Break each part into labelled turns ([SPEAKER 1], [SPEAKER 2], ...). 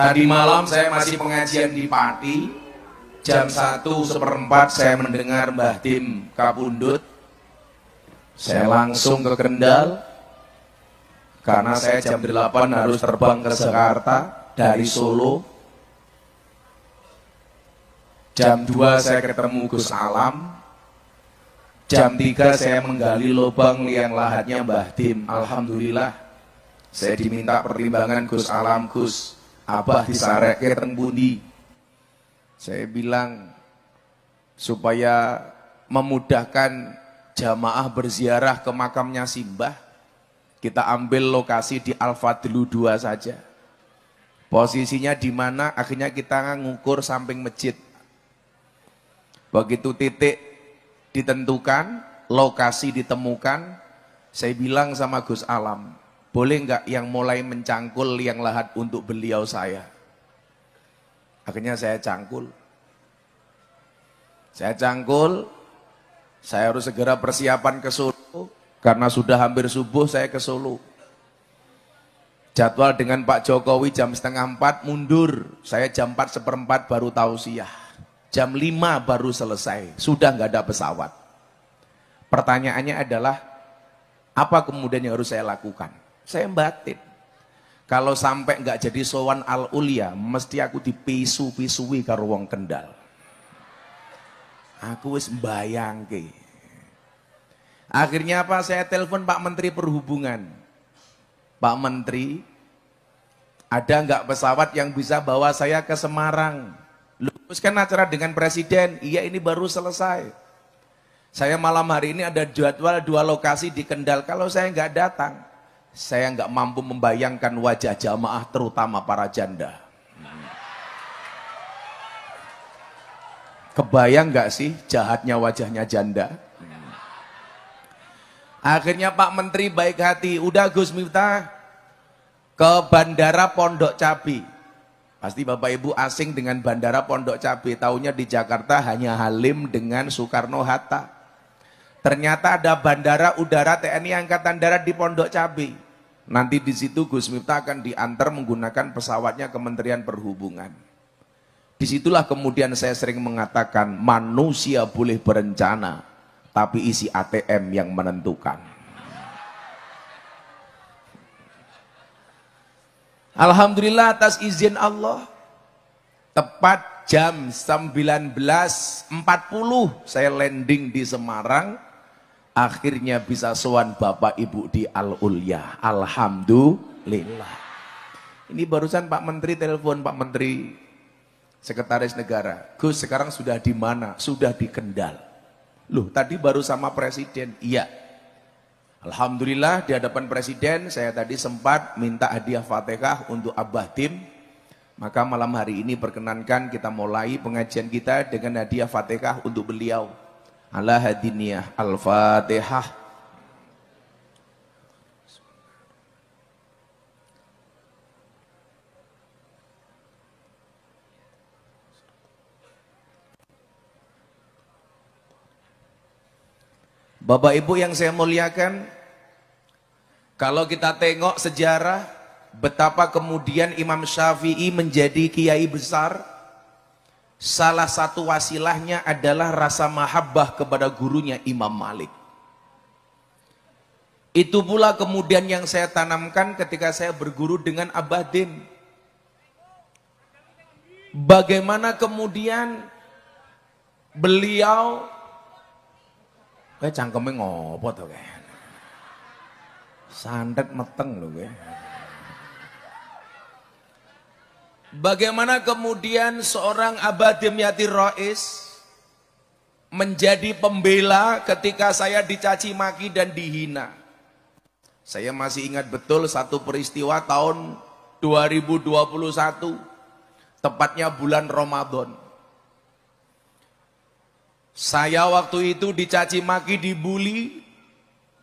[SPEAKER 1] Tadi malam saya masih pengajian di Pati. Jam 1:15 saya mendengar Mbah Tim kapundhut. Saya langsung ke Kendal karena saya jam 8 harus terbang ke Jakarta dari Solo. Jam 2 saya ketemu Gus Alam. Jam 3 saya menggali lubang liang lahatnya Mbah Tim. Alhamdulillah saya diminta pertimbangan Gus Alam, Gus, Abah disareke teng pundi? Saya bilang supaya memudahkan jamaah berziarah ke makamnya Simbah, kita ambil lokasi di Al-Fadlu 2 saja. Posisinya di mana? Akhirnya kita ngukur samping masjid. Begitu titik ditentukan, lokasi ditemukan, saya bilang sama Gus Alam, boleh nggak yang mulai mencangkul liang lahat untuk beliau saya? Akhirnya saya cangkul. Saya harus segera persiapan ke Solo, karena sudah hampir subuh saya ke Solo. Jadwal dengan Pak Jokowi jam 3:30 mundur, saya jam 4:15 baru tausiah. Jam 5 baru selesai, sudah nggak ada pesawat. Pertanyaannya adalah, apa kemudian yang harus saya lakukan? Saya batin. Kalau sampai nggak jadi sowan al-ulia, mesti aku dipisu-pisui karo wong Kendal. Aku wis mbayangke. Akhirnya apa? Saya telepon Pak Menteri Perhubungan. Pak Menteri, ada nggak pesawat yang bisa bawa saya ke Semarang? Luruskan acara dengan Presiden. Iya, ini baru selesai. Saya malam hari ini ada jadwal 2 lokasi di Kendal. Kalau saya nggak datang, saya nggak mampu membayangkan wajah jamaah, terutama para janda. Kebayang nggak sih jahatnya wajahnya janda? Akhirnya Pak Menteri baik hati, udah Gus Miftah ke Bandara Pondok Cabe. Pasti Bapak Ibu asing dengan Bandara Pondok Cabe, taunya di Jakarta hanya Halim dengan Soekarno-Hatta. Ternyata ada Bandara Udara TNI Angkatan Darat di Pondok Cabe. Nanti di situ Gus Miftah akan diantar menggunakan pesawatnya Kementerian Perhubungan. Disitulah kemudian saya sering mengatakan, manusia boleh berencana, tapi isi ATM yang menentukan. Alhamdulillah atas izin Allah, tepat jam 19.40 saya landing di Semarang. Akhirnya bisa sowan Bapak Ibu di Al-Ulia. Alhamdulillah. Ini barusan Pak Menteri telepon, Pak Menteri Sekretaris Negara, Gus sekarang sudah di mana? Sudah di Kendal. Loh, tadi baru sama Presiden. Iya. Alhamdulillah di hadapan Presiden saya tadi sempat minta hadiah Fatihah untuk Abah Tim. Maka malam hari ini perkenankan kita mulai pengajian kita dengan hadiah Fatihah untuk beliau. Ala hadiniyah Al-Fatihah. Bapak Ibu yang saya muliakan, kalau kita tengok sejarah betapa kemudian Imam Syafi'i menjadi kiai besar, salah satu wasilahnya adalah rasa mahabbah kepada gurunya Imam Malik. Itu pula kemudian yang saya tanamkan ketika saya berguru dengan Abah Dim. Bagaimana kemudian beliau cangkeme ngopo to kae? Santet meteng lho kae. Bagaimana kemudian seorang Abah Dimyati Rais menjadi pembela ketika saya dicaci maki dan dihina. Saya masih ingat betul satu peristiwa tahun 2021, tepatnya bulan Ramadan. Saya waktu itu dicaci maki, dibully,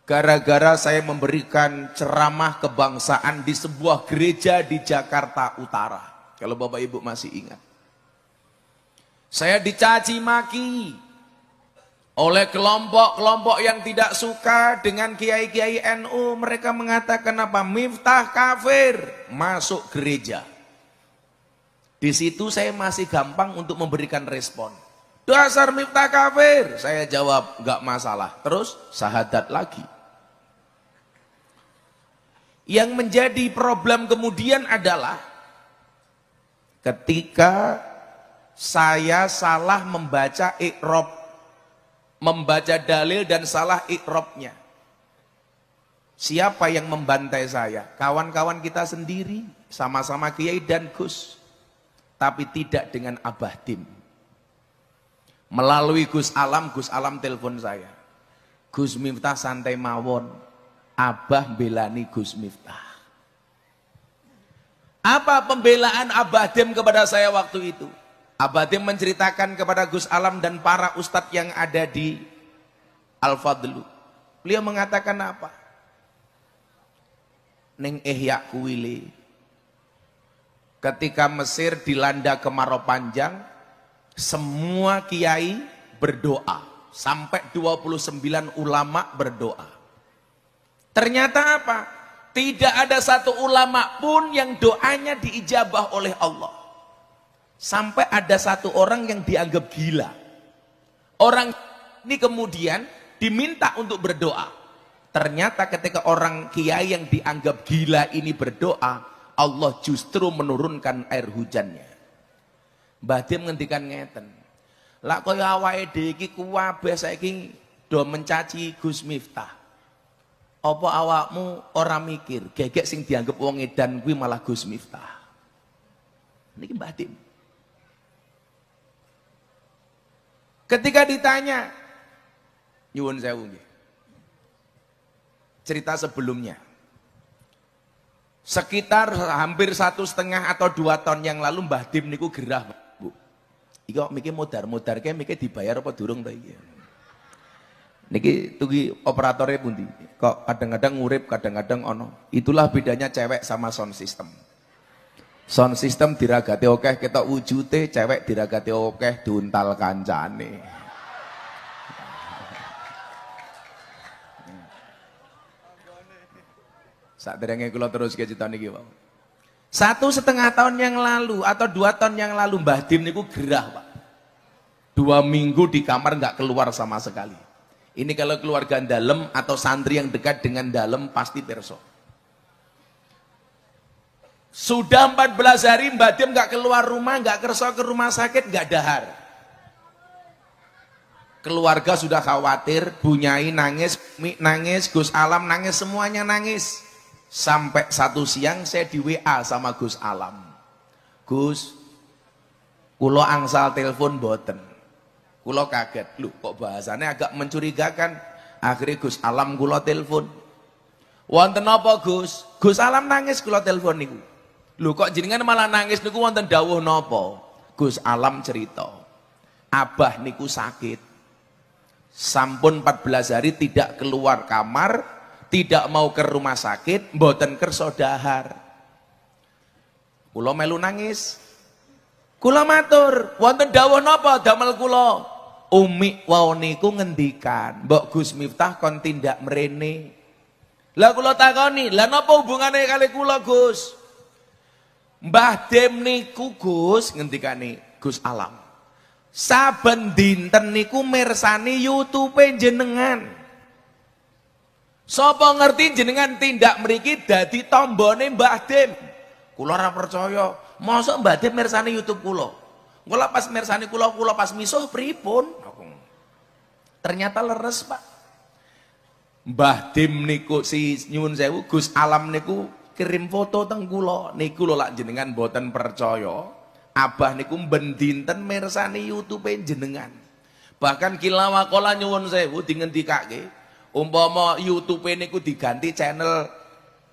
[SPEAKER 1] gara-gara saya memberikan ceramah kebangsaan di sebuah gereja di Jakarta Utara. Kalau Bapak Ibu masih ingat. Saya dicaci maki oleh kelompok-kelompok yang tidak suka dengan kiai-kiai NU. Mereka mengatakan apa? Miftah kafir, masuk gereja. Di situ saya masih gampang untuk memberikan respon. Dasar Miftah kafir. Saya jawab, nggak masalah. Terus syahadat lagi. Yang menjadi problem kemudian adalah ketika saya salah membaca i'rab, membaca dalil dan salah i'rabnya. Siapa yang membantai saya? Kawan-kawan kita sendiri, sama-sama Kiai dan Gus. Tapi tidak dengan Abah Dim. Melalui Gus Alam telepon saya. Gus Miftah santai mawon, Abah belani Gus Miftah. Apa pembelaan Abah Dim kepada saya waktu itu? Abah Dim menceritakan kepada Gus Alam dan para ustadz yang ada di Al-Fadlu. Beliau mengatakan apa? Neng Ihya Kuwili, ketika Mesir dilanda kemarau panjang, semua kiai berdoa, sampai 29 ulama berdoa. Ternyata apa? Tidak ada satu ulama pun yang doanya diijabah oleh Allah. Sampai ada satu orang yang dianggap gila. Orang ini kemudian diminta untuk berdoa. Ternyata ketika orang kiai yang dianggap gila ini berdoa, Allah justru menurunkan air hujannya. Mbah Dim ngendikan ngeten. Lah kaya awake dhewe iki kuwabe saiki do mencaci Gus Miftah. Apa awakmu ora mikir, gegek sing dianggap wong edan kuwi malah Gus Miftah. Niki Mbah Dim. Ketika ditanya, nyuwun sewu nggih. Cerita sebelumnya. Sekitar hampir 1,5 atau 2 tahun yang lalu Mbah Dim niku gerah, Bu. Iki kok mikir modar kayak mikir dibayar apa durung ta iki. Niki tugi operatornya pundi. Kok kadang-kadang ngurip, kadang-kadang ono. Itulah bedanya cewek sama sound system. Sound system diragati okeh ketok wujute, cewek diragati okeh diuntal kancane. Saat derenge kula terus ke cerita niki, Pak. 1,5 tahun yang lalu atau 2 tahun yang lalu Mbah Dim niku gerah, Pak. 2 minggu di kamar nggak keluar sama sekali. Ini kalau keluarga dalam atau santri yang dekat dengan dalam pasti perso. Sudah 14 hari Mbah Dim nggak keluar rumah, nggak kerso ke rumah sakit, nggak dahar. Keluarga sudah khawatir, Bunyai nangis, Mi nangis, Gus Alam nangis, semuanya nangis. Sampai 1 siang saya di WA sama Gus Alam. Gus, kulo angsal telepon boten. Kulo kaget, lu kok bahasannya agak mencurigakan. Akhirnya Gus Alam kulo telepon. Wonten apa Gus? Gus Alam nangis kulo telepon niku. Lu kok jenengan malah nangis niku wonten dawuh napa? Gus Alam cerita. Abah niku sakit. Sampun 14 hari tidak keluar kamar. Tidak mau ke rumah sakit, mboten kersa dahar. Kula melu nangis. Kula matur, wonten dawuh napa damel kula? Umi wau niku ngendikan, Mbok Gus Miftah kon tindak mrene. Lah kula takoni, lah napa hubungane kali kula Gus? Mbah Dim niku Gus ngendikane Gus Alam. Saben dinten niku mirsani YouTube jenengan. Sapa ngerti jenengan tindak mriki dadi tombone Mbah Dim. Kula ora percaya. Mosok Mbah Dim mirsani YouTube kula. Kula pas mirsani kula pas misuh pripun? Ternyata leres, Pak. Mbah Dim niku si nyuwun sewu Gus Alam niku kirim foto teng kula. Niku lho lak jenengan boten percaya. Abah niku ben dinten mirsani YouTube jenengan. Bahkan kilawakola nyuwun sewu dingendikake. Umpama YouTube niku diganti channel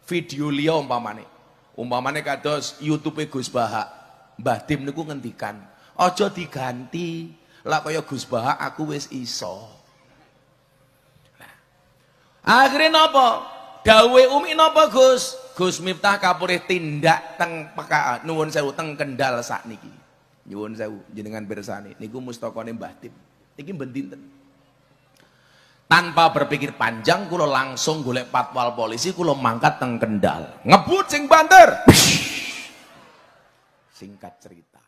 [SPEAKER 1] video liya umpamane kados YouTube Gus Bahak. Mbah Dim niku ngendikan, aja diganti. Lah kaya Gus Bahak aku wis iso. Nah, akhirnya napa? Dawe Umi napa Gus? Gus Miftah kapurih tindak teng PKA nuwun sewu teng Kendal sakniki. Nyuwun sewu jenengan pirsani niku mustakane Mbah Dim. Niki ben dinten. Tanpa berpikir panjang, kulo langsung golek patwal polisi, kulo mangkat teng Kendal. Ngebut sing banter. Singkat cerita,